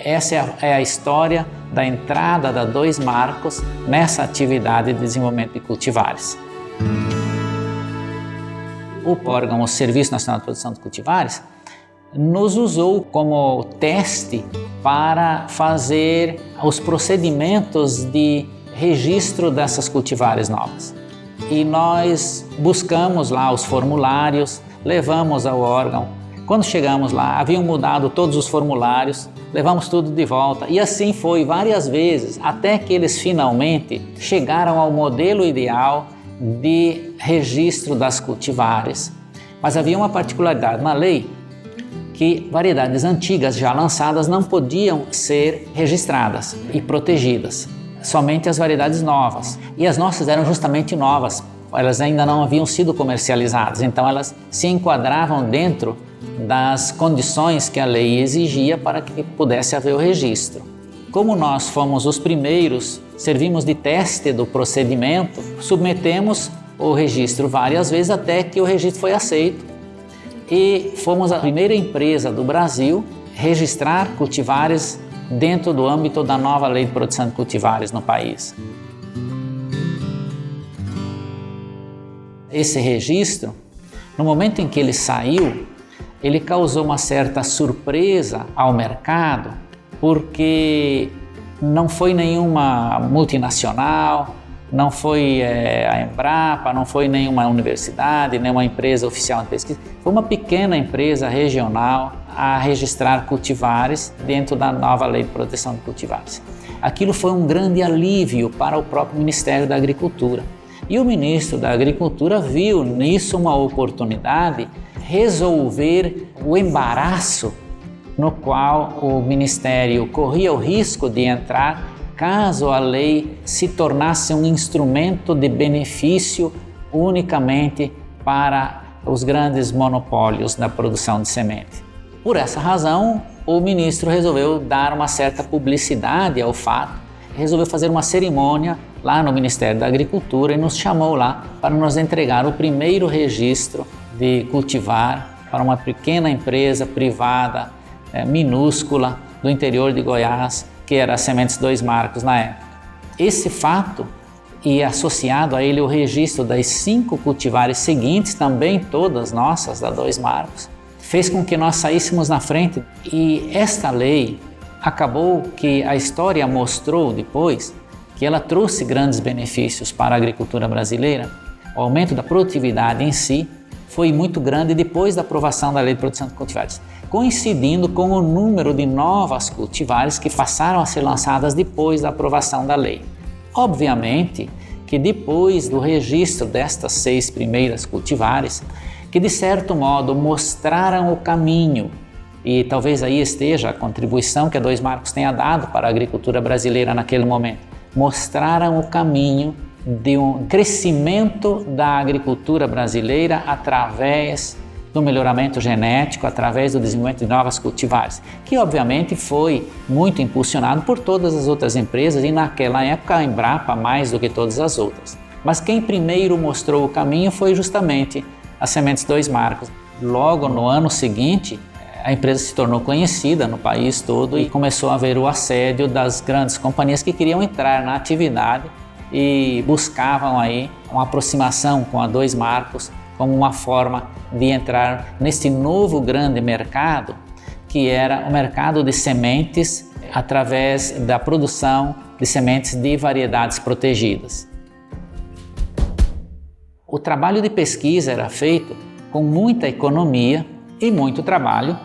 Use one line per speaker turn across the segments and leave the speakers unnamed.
essa é a história da entrada da 2 Marcos nessa atividade de desenvolvimento de cultivares. O órgão, o Serviço Nacional de Produção de Cultivares, nos usou como teste para fazer os procedimentos de registro dessas cultivares novas. E nós buscamos lá os formulários, levamos ao órgão. Quando chegamos lá, haviam mudado todos os formulários, levamos tudo de volta e assim foi várias vezes, até que eles finalmente chegaram ao modelo ideal de registro das cultivares. Mas havia uma particularidade na lei, que variedades antigas já lançadas não podiam ser registradas e protegidas, somente as variedades novas. E as nossas eram justamente novas, elas ainda não haviam sido comercializadas, então elas se enquadravam dentro das condições que a lei exigia para que pudesse haver o registro. Como nós fomos os primeiros, servimos de teste do procedimento, submetemos o registro várias vezes até que o registro foi aceito e fomos a primeira empresa do Brasil a registrar cultivares dentro do âmbito da nova lei de produção de cultivares no país. Esse registro, no momento em que ele saiu, ele causou uma certa surpresa ao mercado, porque não foi nenhuma multinacional, não foi a Embrapa, não foi nenhuma universidade, nenhuma empresa oficial de pesquisa, foi uma pequena empresa regional a registrar cultivares dentro da nova lei de proteção de cultivares. Aquilo foi um grande alívio para o próprio Ministério da Agricultura. E o ministro da Agricultura viu nisso uma oportunidade resolver o embaraço no qual o Ministério corria o risco de entrar caso a lei se tornasse um instrumento de benefício unicamente para os grandes monopólios da produção de semente. Por essa razão, o ministro resolveu dar uma certa publicidade ao fato, resolveu fazer uma cerimônia lá no Ministério da Agricultura e nos chamou lá para nos entregar o primeiro registro de cultivar para uma pequena empresa privada, minúscula, do interior de Goiás, que era a Sementes 2 Marcos na época. Esse fato, e associado a ele o registro das 5 cultivares seguintes, também todas nossas, da 2 Marcos, fez com que nós saíssemos na frente. E esta lei acabou que a história mostrou depois que ela trouxe grandes benefícios para a agricultura brasileira. O aumento da produtividade em si foi muito grande depois da aprovação da Lei de Produção de Cultivares, coincidindo com o número de novas cultivares que passaram a ser lançadas depois da aprovação da lei. Obviamente que depois do registro destas 6 primeiras cultivares, que de certo modo mostraram o caminho, e talvez aí esteja a contribuição que a 2 Marcos tenha dado para a agricultura brasileira naquele momento, mostraram o caminho de um crescimento da agricultura brasileira através do melhoramento genético, através do desenvolvimento de novas cultivares, que obviamente foi muito impulsionado por todas as outras empresas e naquela época a Embrapa mais do que todas as outras. Mas quem primeiro mostrou o caminho foi justamente a Sementes 2 Marcos. Logo no ano seguinte, a empresa se tornou conhecida no país todo e começou a haver o assédio das grandes companhias que queriam entrar na atividade e buscavam aí uma aproximação com a 2 Marcos como uma forma de entrar nesse novo grande mercado, que era o mercado de sementes através da produção de sementes de variedades protegidas. O trabalho de pesquisa era feito com muita economia e muito trabalho.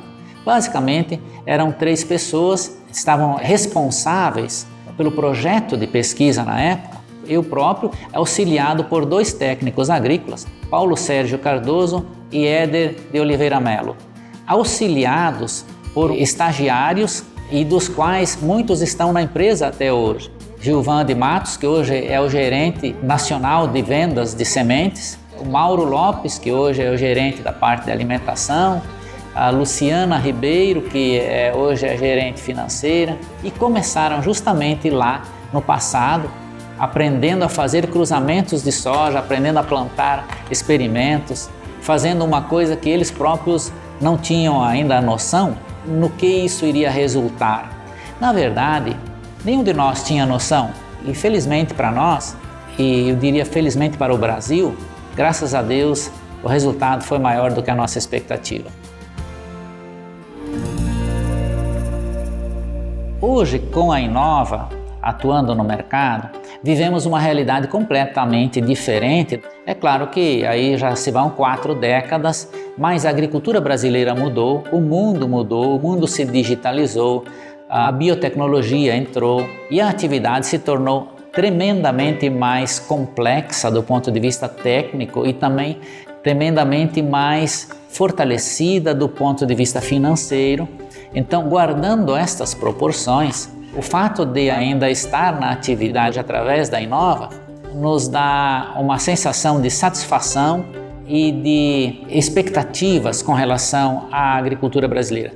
Basicamente, eram 3 pessoas que estavam responsáveis pelo projeto de pesquisa na época. Eu próprio, auxiliado por 2 técnicos agrícolas, Paulo Sérgio Cardoso e Éder de Oliveira Melo, auxiliados por estagiários e dos quais muitos estão na empresa até hoje. Gilvan de Matos, que hoje é o gerente nacional de vendas de sementes, o Mauro Lopes, que hoje é o gerente da parte de alimentação, a Luciana Ribeiro, que hoje é gerente financeira, e começaram justamente lá no passado, aprendendo a fazer cruzamentos de soja, aprendendo a plantar experimentos, fazendo uma coisa que eles próprios não tinham ainda a noção no que isso iria resultar. Na verdade, nenhum de nós tinha noção, e felizmente para nós, e eu diria felizmente para o Brasil, graças a Deus, o resultado foi maior do que a nossa expectativa. Hoje, com a Inova atuando no mercado, vivemos uma realidade completamente diferente. É claro que aí já se vão 4 décadas, mas a agricultura brasileira mudou, o mundo se digitalizou, a biotecnologia entrou e a atividade se tornou tremendamente mais complexa do ponto de vista técnico e também tremendamente mais fortalecida do ponto de vista financeiro. Então, guardando estas proporções, o fato de ainda estar na atividade através da Inova nos dá uma sensação de satisfação e de expectativas com relação à agricultura brasileira.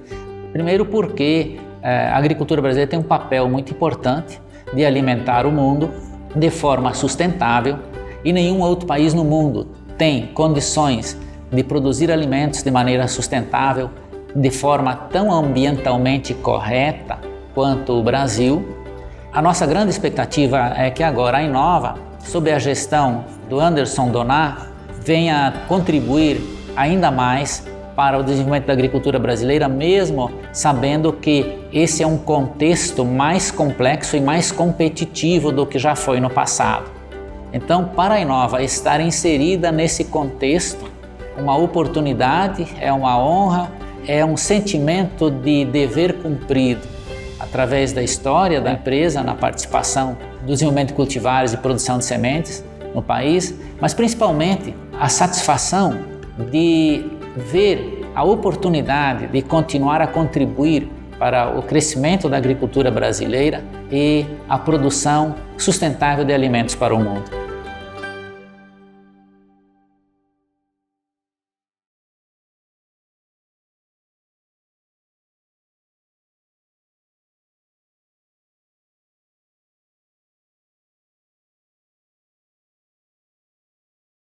Primeiro porque a agricultura brasileira tem um papel muito importante de alimentar o mundo de forma sustentável e nenhum outro país no mundo tem condições de produzir alimentos de maneira sustentável, de forma tão ambientalmente correta quanto o Brasil. A nossa grande expectativa é que agora a Inova, sob a gestão do Anderson Donat, venha contribuir ainda mais para o desenvolvimento da agricultura brasileira, mesmo sabendo que esse é um contexto mais complexo e mais competitivo do que já foi no passado. Então, para a Inova estar inserida nesse contexto, uma oportunidade, é uma honra, é um sentimento de dever cumprido através da história da empresa na participação do desenvolvimento de cultivares e produção de sementes no país, mas principalmente a satisfação de ver a oportunidade de continuar a contribuir para o crescimento da agricultura brasileira e a produção sustentável de alimentos para o mundo.